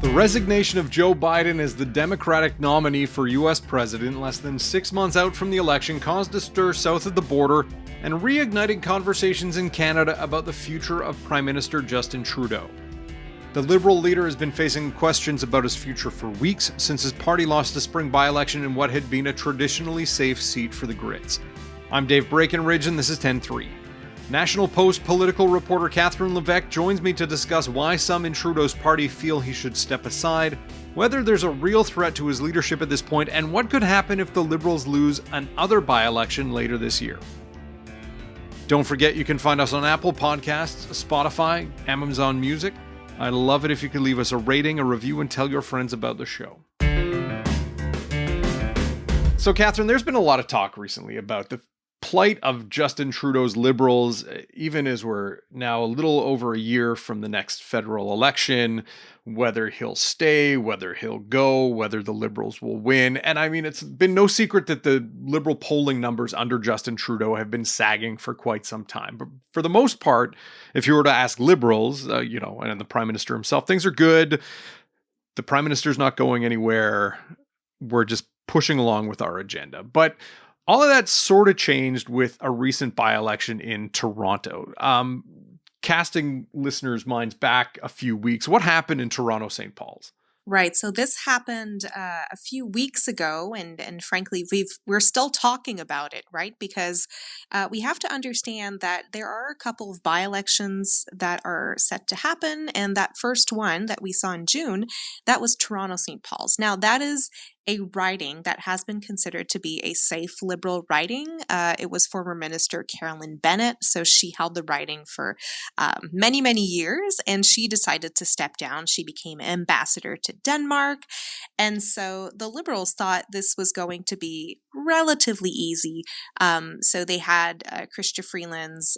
The resignation of Joe Biden as the Democratic nominee for U.S. president less than 6 months out from the election caused a stir south of the border and reignited conversations in Canada about the future of Prime Minister Justin Trudeau. The Liberal leader has been facing questions about his future for weeks since his party lost the spring by-election in what had been a traditionally safe seat for the Grits. I'm Dave Breckenridge and this is 10-3. National Post political reporter Catherine Levesque joins me to discuss why some in Trudeau's party feel he should step aside, whether there's a real threat to his leadership at this point, and what could happen if the Liberals lose another by-election later this year. Don't forget you can find us on Apple Podcasts, Spotify, Amazon Music. I'd love it if you could leave us a rating, a review, and tell your friends about the show. So, Catherine, there's been a lot of talk recently about the plight of Justin Trudeau's Liberals, even as we're now a little over a year from the next federal election, whether he'll stay, whether he'll go, whether the Liberals will win. And I mean, it's been no secret that the Liberal polling numbers under Justin Trudeau have been sagging for quite some time. But for the most part, if you were to ask Liberals, and the Prime Minister himself, things are good. The Prime Minister's not going anywhere. We're just pushing along with our agenda. But all of that sort of changed with a recent by-election in Toronto. Casting listeners' minds back a few weeks, what happened in Toronto, St. Paul's? Right. So this happened a few weeks ago, and frankly, we're still talking about it, right? Because we have to understand that there are a couple of by-elections that are set to happen, and that first one that we saw in June, that was Toronto, St. Paul's. Now, that is a riding that has been considered to be a safe Liberal riding. It was former Minister Carolyn Bennett, so she held the riding for many, many years, and she decided to step down. She became ambassador to Denmark, and so the Liberals thought this was going to be relatively easy. So they had Chrystia Freeland's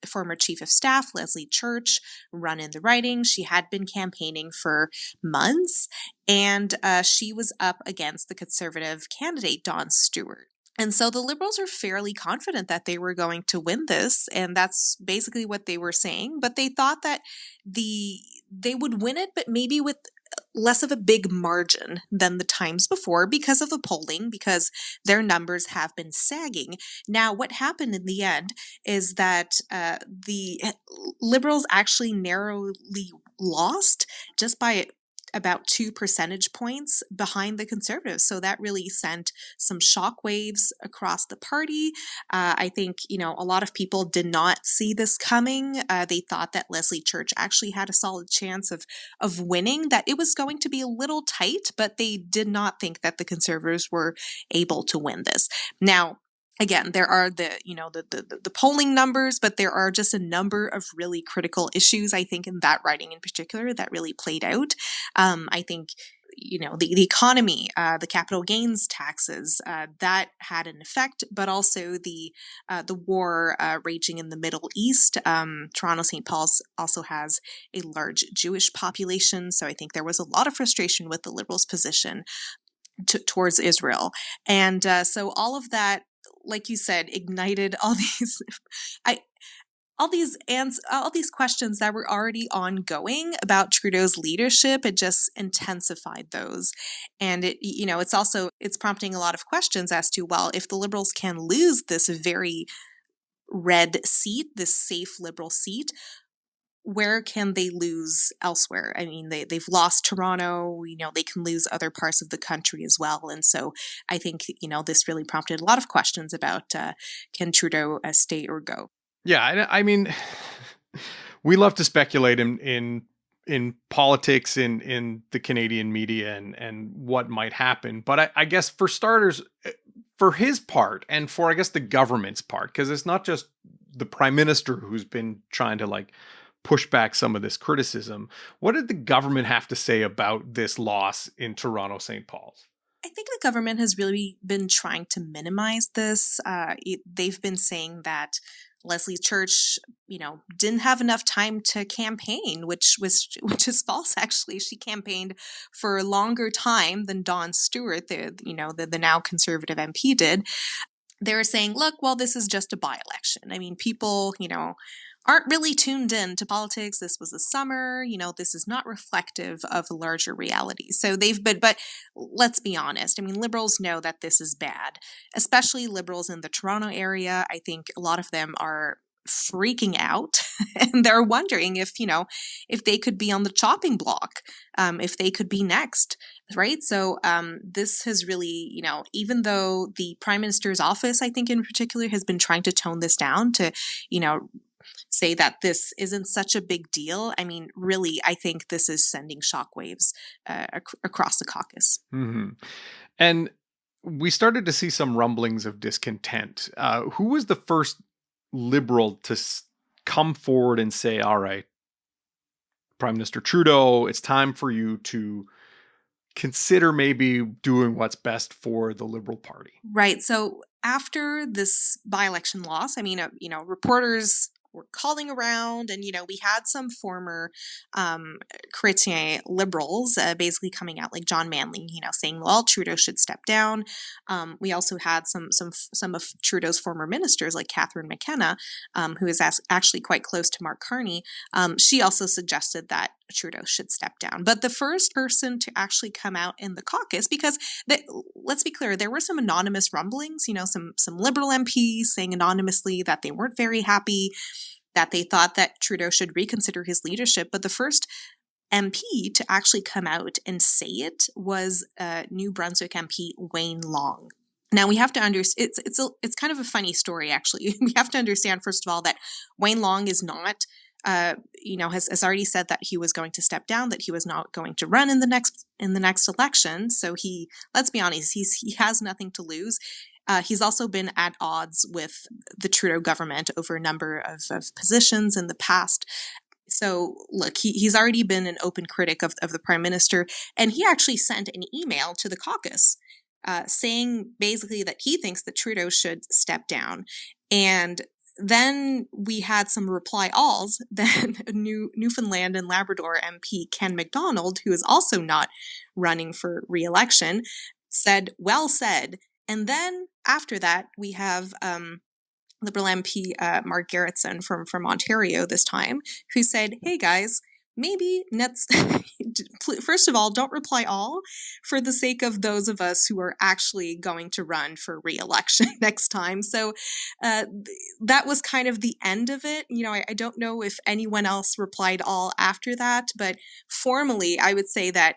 former chief of staff, Leslie Church, run in the riding. She had been campaigning for months, and she was up against the Conservative candidate, Don Stewart. And so the Liberals are fairly confident that they were going to win this, and that's basically what they were saying. But they thought that they would win it, but maybe with less of a big margin than the times before because of the polling, because their numbers have been sagging. Now, what happened in the end is that the Liberals actually narrowly lost just by about 2 percentage points behind the Conservatives. So that really sent some shockwaves across the party. I think, a lot of people did not see this coming. They thought that Leslie Church actually had a solid chance of winning, that it was going to be a little tight, but they did not think that the Conservatives were able to win this. Now, again, there are the polling numbers, but there are just a number of really critical issues, I think, in that riding in particular that really played out. I think, the economy, the capital gains taxes, that had an effect, but also the war raging in the Middle East. Toronto, St. Paul's also has a large Jewish population, so I think there was a lot of frustration with the Liberals' position towards Israel. And so all of that, like you said, ignited all these questions that were already ongoing about Trudeau's leadership. It just intensified those, and it's prompting a lot of questions as to, well, if the Liberals can lose this very red seat, this safe Liberal seat, where can they lose elsewhere? I mean, they've lost Toronto, they can lose other parts of the country as well. And so I think, this really prompted a lot of questions about can Trudeau stay or go? Yeah, I mean, we love to speculate in politics, in the Canadian media and what might happen. But I guess for starters, for his part and for, I guess, the government's part, because it's not just the Prime Minister who's been trying to push back some of this criticism. What did the government have to say about this loss in Toronto, St. Paul's? I think the government has really been trying to minimize this. They've been saying that Leslie Church, didn't have enough time to campaign, which is false. Actually, she campaigned for a longer time than Don Stewart, the now Conservative MP, did. They were saying, look, well, this is just a by-election. I mean, people, aren't really tuned in to politics. This was a summer, this is not reflective of a larger reality. So but let's be honest. I mean, Liberals know that this is bad, especially Liberals in the Toronto area. I think a lot of them are freaking out and they're wondering if they could be on the chopping block, if they could be next, right? So this has really, even though the Prime Minister's office, I think in particular, has been trying to tone this down to, say that this isn't such a big deal. I mean, really, I think this is sending shockwaves across the caucus. Mm-hmm. And we started to see some rumblings of discontent. Who was the first Liberal to come forward and say, all right, Prime Minister Trudeau, it's time for you to consider maybe doing what's best for the Liberal Party? Right. So after this by-election loss, I mean, reporters were calling around and, we had some former Chrétien Liberals basically coming out like John Manley, saying, well, Trudeau should step down. We also had some of Trudeau's former ministers like Catherine McKenna, who is actually quite close to Mark Carney. She also suggested that Trudeau should step down. But the first person to actually come out in the caucus, because let's be clear, there were some anonymous rumblings, some Liberal MPs saying anonymously that they weren't very happy, that they thought that Trudeau should reconsider his leadership. But the first MP to actually come out and say it was New Brunswick MP Wayne Long. Now we have to understand, it's kind of a funny story, actually. We have to understand, first of all, that Wayne Long is not has already said that he was going to step down, that he was not going to run in the next election. So let's be honest, he has nothing to lose. He's also been at odds with the Trudeau government over a number of positions in the past. So look, he's already been an open critic of the Prime Minister, and he actually sent an email to the caucus saying basically that he thinks that Trudeau should step down. And then we had some reply alls. Then Newfoundland and Labrador MP Ken MacDonald, who is also not running for re-election, said, well said. And then after that, we have Liberal MP Mark Garrettson from Ontario this time, who said, hey guys, maybe first of all, don't reply all for the sake of those of us who are actually going to run for re-election next time. So that was kind of the end of it. I don't know if anyone else replied all after that, but formally, I would say that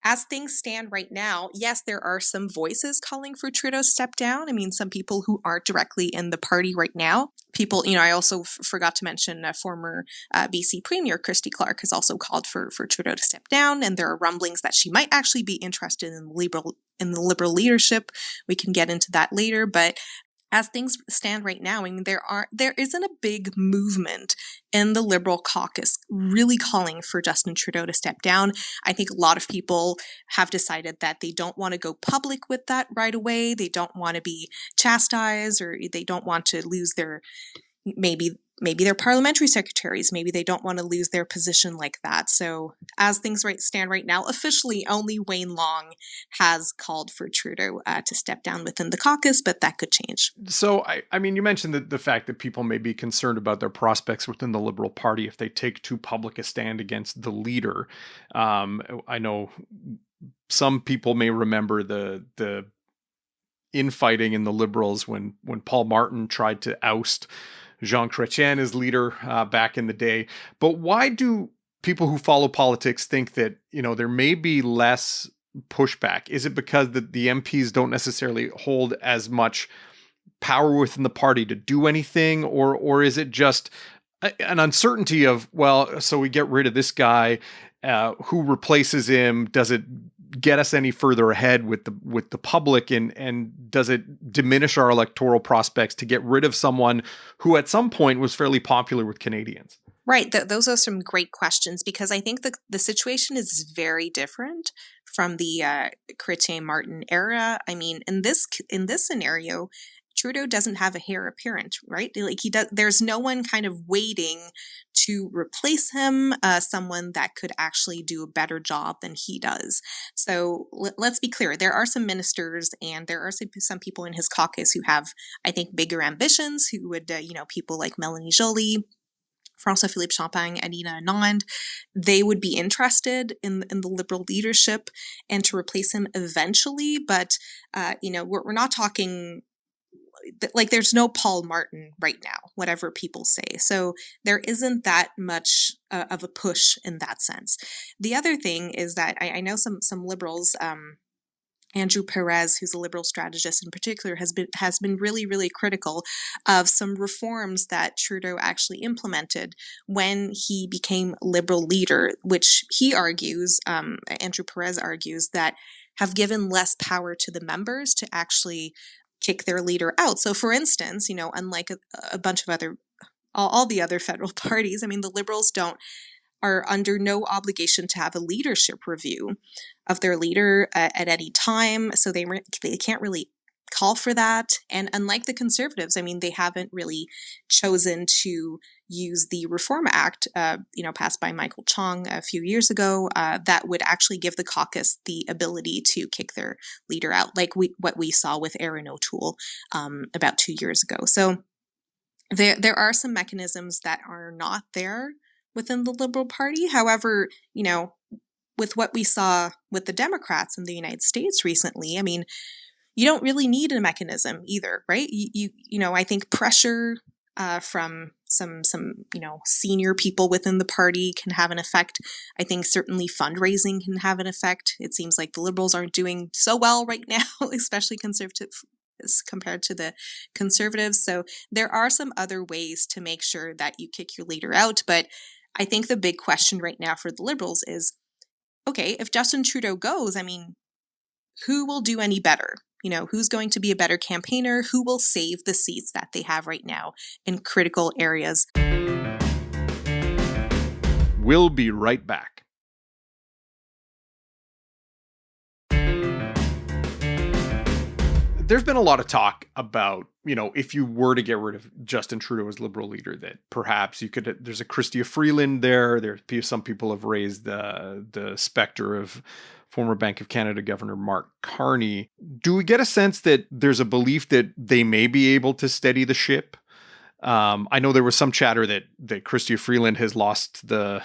as things stand right now, yes, there are some voices calling for Trudeau step down. I mean, some people who aren't directly in the party right now. People, I also forgot to mention former BC Premier Christy Clark has also called for Trudeau to step down, and there are rumblings that she might actually be interested in the Liberal leadership. We can get into that later, but as things stand right now, I mean, there isn't a big movement in the Liberal caucus really calling for Justin Trudeau to step down. I think a lot of people have decided that they don't want to go public with that right away. They don't want to be chastised, or they don't want to lose their maybe they're parliamentary secretaries. Maybe they don't want to lose their position like that. So as things stand right now, officially only Wayne Long has called for Trudeau to step down within the caucus, but that could change. So, I mean, you mentioned the fact that people may be concerned about their prospects within the Liberal Party if they take too public a stand against the leader. I know some people may remember the infighting in the Liberals when Paul Martin tried to oust Jean Chrétien as leader back in the day. But why do people who follow politics think that, there may be less pushback? Is it because the MPs don't necessarily hold as much power within the party to do anything? Or is it just an uncertainty of, well, so we get rid of this guy, who replaces him? Does it get us any further ahead with the public, and does it diminish our electoral prospects to get rid of someone who at some point was fairly popular with Canadians? Right. Those are some great questions, because I think the situation is very different from the Chrétien Martin era. I mean, in this scenario, Trudeau doesn't have a heir apparent, right? Like there's no one kind of waiting to replace him, someone that could actually do a better job than he does. So let's be clear. There are some ministers and there are some people in his caucus who have, I think, bigger ambitions, who would, people like Melanie Joly, François-Philippe Champagne and Nina Anand, they would be interested in the Liberal leadership and to replace him eventually. But, we're not talking, like, there's no Paul Martin right now, whatever people say. So there isn't that much of a push in that sense. The other thing is that I know some Liberals, Andrew Perez, who's a Liberal strategist in particular, has been really, really critical of some reforms that Trudeau actually implemented when he became Liberal leader, which he argues, Andrew Perez argues, that have given less power to the members to actually kick their leader out. So, for instance, unlike a bunch of all the other federal parties, I mean, the Liberals are under no obligation to have a leadership review of their leader at any time. So they can't really call for that. And unlike the Conservatives, I mean, they haven't really chosen to use the Reform Act, passed by Michael Chong a few years ago, that would actually give the caucus the ability to kick their leader out, like what we saw with Erin O'Toole about 2 years ago. So there are some mechanisms that are not there within the Liberal Party. However, with what we saw with the Democrats in the United States recently, I mean, you don't really need a mechanism either, right? I think pressure from some senior people within the party can have an effect. I think certainly fundraising can have an effect. It seems like the Liberals aren't doing so well right now, especially compared to the Conservatives. So there are some other ways to make sure that you kick your leader out. But I think the big question right now for the Liberals is, okay, if Justin Trudeau goes, I mean, who will do any better? Who's going to be a better campaigner? Who will save the seats that they have right now in critical areas? We'll be right back. There's been a lot of talk about, if you were to get rid of Justin Trudeau as Liberal leader, that perhaps there's a Chrystia Freeland there. Some people have raised the specter of former Bank of Canada Governor Mark Carney. Do we get a sense that there's a belief that they may be able to steady the ship? I know there was some chatter that Chrystia Freeland has lost the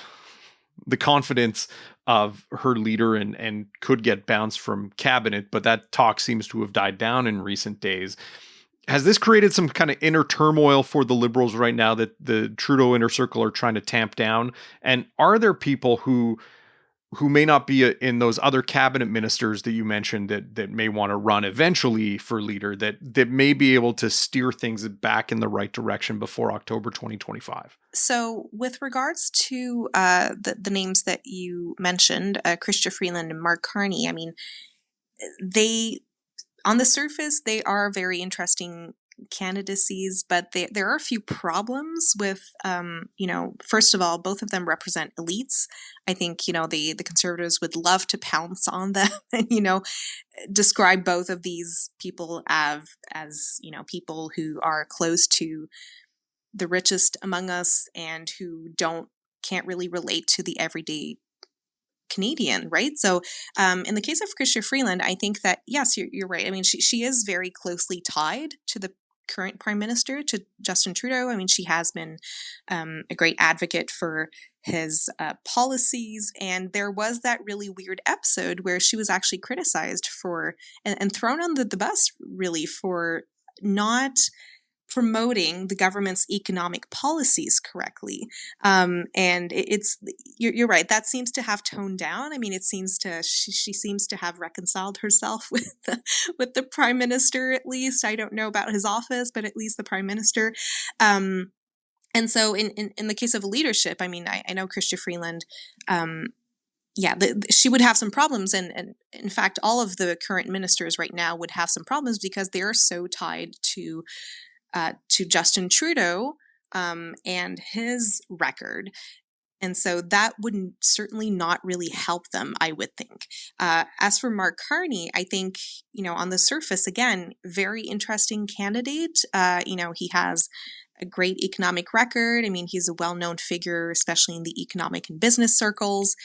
confidence of her leader and could get bounced from cabinet, but that talk seems to have died down in recent days. Has this created some kind of inner turmoil for the Liberals right now that the Trudeau inner circle are trying to tamp down? And are there people who may not be in those other cabinet ministers that you mentioned that may want to run eventually for leader, that may be able to steer things back in the right direction before October 2025? So with regards to the names that you mentioned, Chrystia Freeland and Mark Carney, I mean, on the surface, they are very interesting candidacies, but there are a few problems with, first of all, both of them represent elites. I think, the Conservatives would love to pounce on them and, describe both of these people as people who are close to the richest among us and who can't really relate to the everyday Canadian, right? So in the case of Chrystia Freeland, I think that, yes, you're right. I mean, she is very closely tied to the current Prime Minister, to Justin Trudeau. I mean, she has been a great advocate for his policies. And there was that really weird episode where she was actually criticized for and thrown on the bus, really, for not promoting the government's economic policies correctly. And you're right, that seems to have toned down. I mean, it seems she seems to have reconciled herself with the Prime Minister, at least. I don't know about his office, but at least the Prime Minister. And so in the case of leadership, I mean, I know Chrystia Freeland, she would have some problems. And in fact, all of the current ministers right now would have some problems because they are so tied to Justin Trudeau and his record. And so that would certainly not really help them, I would think. As for Mark Carney, I think, on the surface, again, very interesting candidate. He has a great economic record. I mean, he's a well-known figure, especially in the economic and business circles.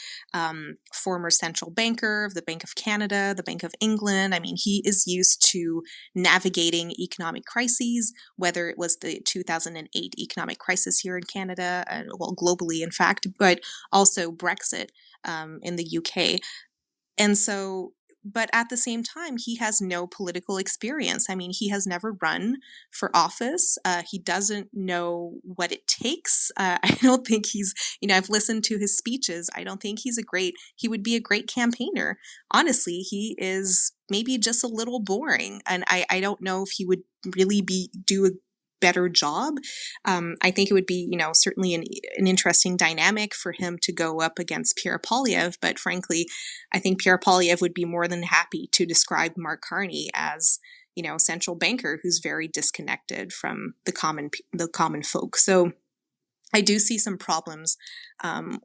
Former central banker of the Bank of Canada, the Bank of England. I mean, he is used to navigating economic crises, whether it was the 2008 economic crisis here in Canada, well, globally, in fact, but also Brexit in the UK. And so, but at the same time, he has no political experience. I mean, he has never run for office. He doesn't know what it takes. I don't think he's, I've listened to his speeches. I don't think he would be a great campaigner. Honestly, he is maybe just a little boring. And I don't know if he would really do a better job. I think it would be, certainly an interesting dynamic for him to go up against Pierre Poilievre. But frankly, I think Pierre Poilievre would be more than happy to describe Mark Carney as, central banker who's very disconnected from the common folk. So I do see some problems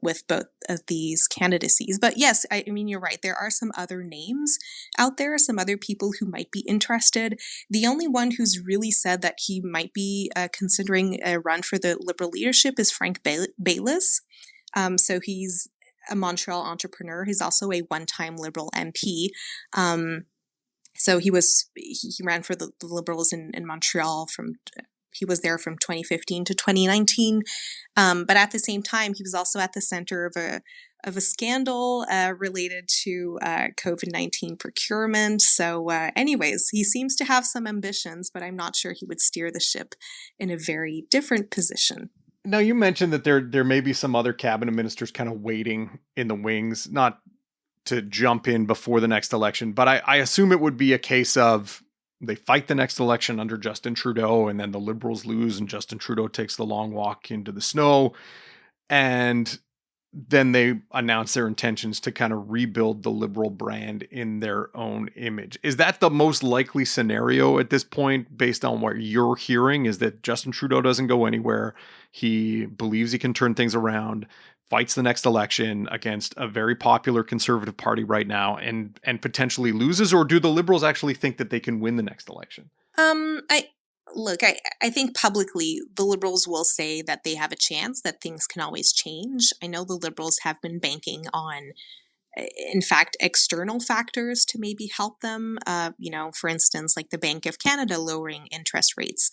with both of these candidacies. But yes, I mean, you're right. There are some other names out there, some other people who might be interested. The only one who's really said that he might be considering a run for the Liberal leadership is Frank Baylis. So he's a Montreal entrepreneur. He's also a one-time Liberal MP. So he ran for the Liberals in Montreal he was there from 2015 to 2019. But at the same time, he was also at the center of a scandal related to COVID-19 procurement. So anyways, he seems to have some ambitions, but I'm not sure he would steer the ship in a very different position. Now, you mentioned that there may be some other cabinet ministers kind of waiting in the wings, not to jump in before the next election, but I assume it would be a case of they fight the next election under Justin Trudeau, and then the Liberals lose and Justin Trudeau takes the long walk into the snow. And then they announce their intentions to kind of rebuild the Liberal brand in their own image. Is that the most likely scenario at this point, based on what you're hearing, is that Justin Trudeau doesn't go anywhere? He believes he can turn things around, fights the next election against a very popular Conservative Party right now, and potentially loses? Or do the Liberals actually think that they can win the next election? I think publicly the Liberals will say that they have a chance, that things can always change. I know the Liberals have been banking on, in fact, external factors to maybe help them. For instance, like the Bank of Canada lowering interest rates.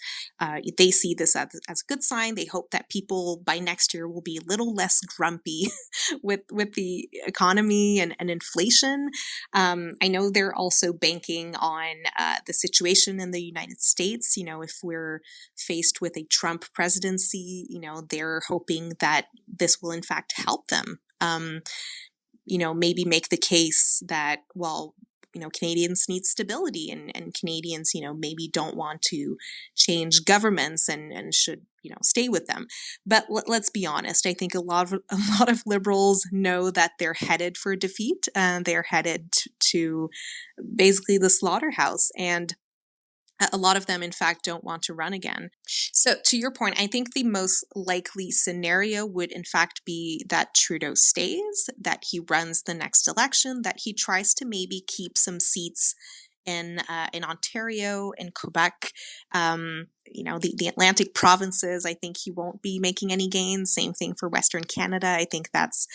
They see this as a good sign. They hope that people by next year will be a little less grumpy with the economy and inflation. I know they're also banking on the situation in the United States. If we're faced with a Trump presidency, they're hoping that this will in fact help them. Maybe make the case that, Canadians need stability and Canadians, maybe don't want to change governments and should, stay with them. But let's be honest. I think a lot of Liberals know that they're headed for defeat and they're headed to basically the slaughterhouse. And a lot of them, in fact, don't want to run again. So to your point, I think the most likely scenario would, in fact, be that Trudeau stays, that he runs the next election, that he tries to maybe keep some seats in Ontario, in Quebec, the Atlantic provinces. I think he won't be making any gains. Same thing for Western Canada. I think that's,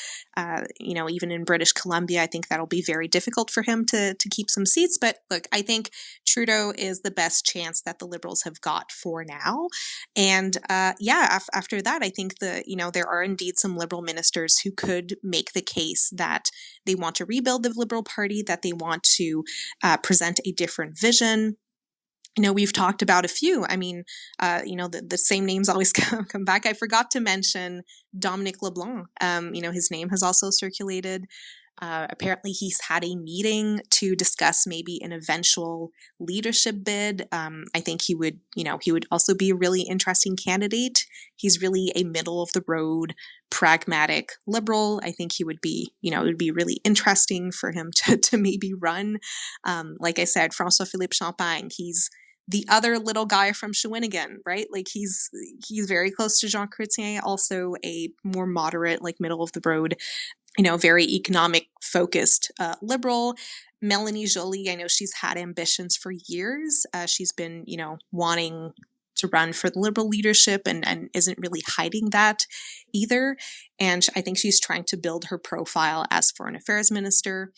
even in British Columbia, I think that'll be very difficult for him to keep some seats. But look, I think Trudeau is the best chance that the Liberals have got for now. And after that, I think there are indeed some Liberal ministers who could make the case that they want to rebuild the Liberal Party, that they want to present a different vision. We've talked about a few. I mean, the same names always come back. I forgot to mention Dominic LeBlanc. His name has also circulated. Apparently he's had a meeting to discuss maybe an eventual leadership bid. I think he would also be a really interesting candidate. He's really a middle of the road, pragmatic Liberal. I think he would be, it would be really interesting for him to maybe run. Like I said, François-Philippe Champagne, he's the other little guy from Shawinigan, right? Like he's very close to Jean Chrétien, also a more moderate, like middle of the road, very economic focused Liberal. Mélanie Joly, I know she's had ambitions for years. She's been, wanting to run for the Liberal leadership and isn't really hiding that either. And I think she's trying to build her profile as Foreign Affairs Minister.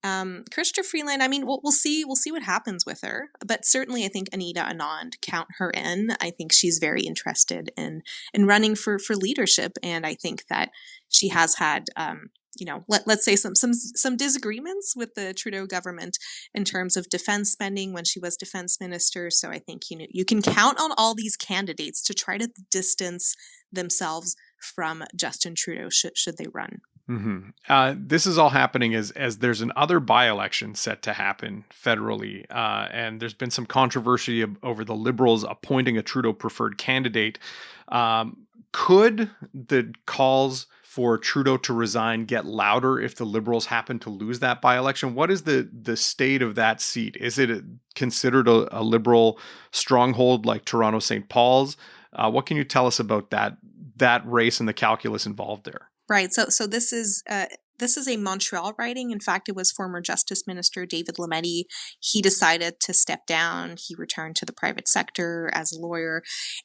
Chrystia Freeland, I mean, we'll see what happens with her, but certainly I think Anita Anand, count her in. I think she's very interested in running for leadership, and I think that she has had let's say some disagreements with the Trudeau government in terms of defense spending when she was defense minister. So I think you can count on all these candidates to try to distance themselves from Justin Trudeau should they run. Mm-hmm. This is all happening as there's another by-election set to happen federally, and there's been some controversy over the Liberals appointing a Trudeau-preferred candidate. Could the calls for Trudeau to resign get louder if the Liberals happen to lose that by-election? What is the state of that seat? Is it considered a Liberal stronghold like Toronto St. Paul's? What can you tell us about that race and the calculus involved there? Right. So this is a Montreal riding. In fact, it was former Justice Minister David Lametti. He decided to step down. He returned to the private sector as a lawyer,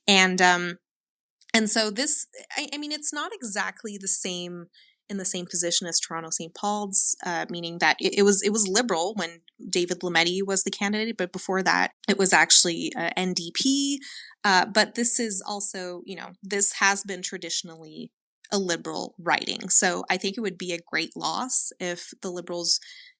and so this, I mean, it's not exactly the same in the same position as Toronto St. Paul's, meaning that it was Liberal when David Lametti was the candidate, but before that, it was actually NDP. But this is also, this has been traditionally a Liberal riding. So I think it would be a great loss if the Liberals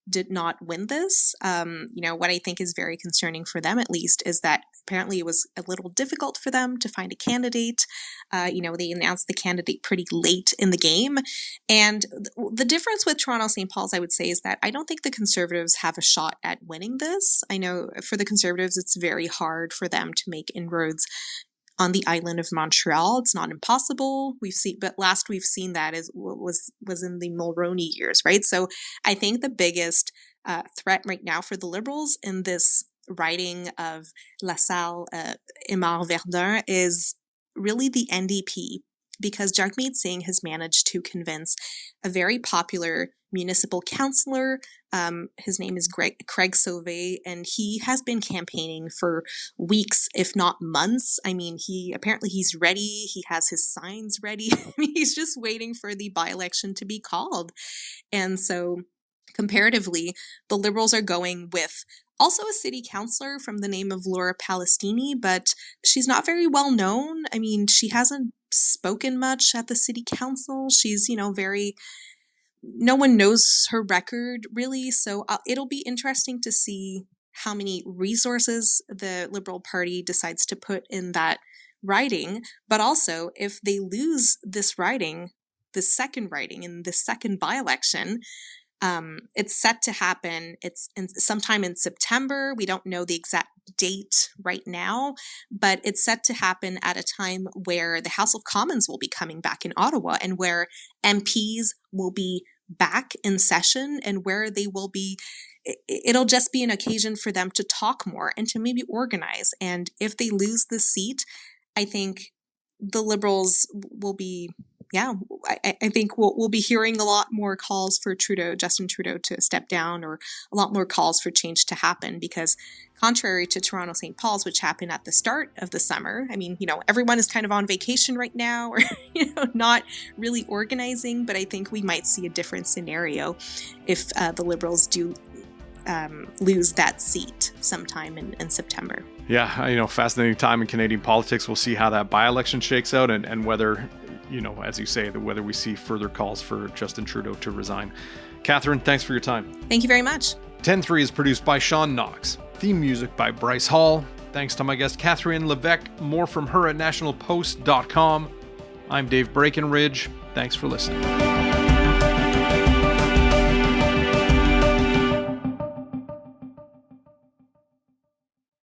did not win this. What I think is very concerning for them, at least, is that apparently it was a little difficult for them to find a candidate. They announced the candidate pretty late in the game. And the difference with Toronto St. Paul's, I would say, is that I don't think the Conservatives have a shot at winning this. I know for the Conservatives, it's very hard for them to make inroads on the island of Montreal. It's not impossible. But last we've seen that was in the Mulroney years, right? So I think the biggest threat right now for the Liberals in this riding of La Salle, Aymar Verdun is really the NDP, because Jagmeet Singh has managed to convince a very popular municipal councillor. His name is Craig Sauvé, and he has been campaigning for weeks, if not months. I mean, he's ready. He has his signs ready. I mean, he's just waiting for the by-election to be called. And so comparatively, the Liberals are going with also a city councillor from the name of Laura Palestini, but she's not very well known. I mean, she hasn't spoken much at the city council. She's, no one knows her record really. So it'll be interesting to see how many resources the Liberal Party decides to put in that riding. But also, if they lose this riding, the second riding in the second by-election, it's set to happen. It's sometime in September. We don't know the exact date right now, but it's set to happen at a time where the House of Commons will be coming back in Ottawa, and where MPs will be back in session, and where they will be, it'll just be an occasion for them to talk more and to maybe organize. And if they lose the seat, I think the Liberals will be, I think we'll be hearing a lot more calls for Justin Trudeau to step down, or a lot more calls for change to happen, because contrary to Toronto St. Paul's, which happened at the start of the summer, I mean, everyone is kind of on vacation right now, or, not really organizing, but I think we might see a different scenario if the Liberals do lose that seat sometime in September. Yeah, fascinating time in Canadian politics. We'll see how that by-election shakes out, and whether, as you say, whether we see further calls for Justin Trudeau to resign. Catherine, thanks for your time. Thank you very much. 10-3 is produced by Sean Knox. Theme music by Bryce Hall. Thanks to my guest Catherine Levesque. More from her at nationalpost.com. I'm Dave Breckenridge. Thanks for listening.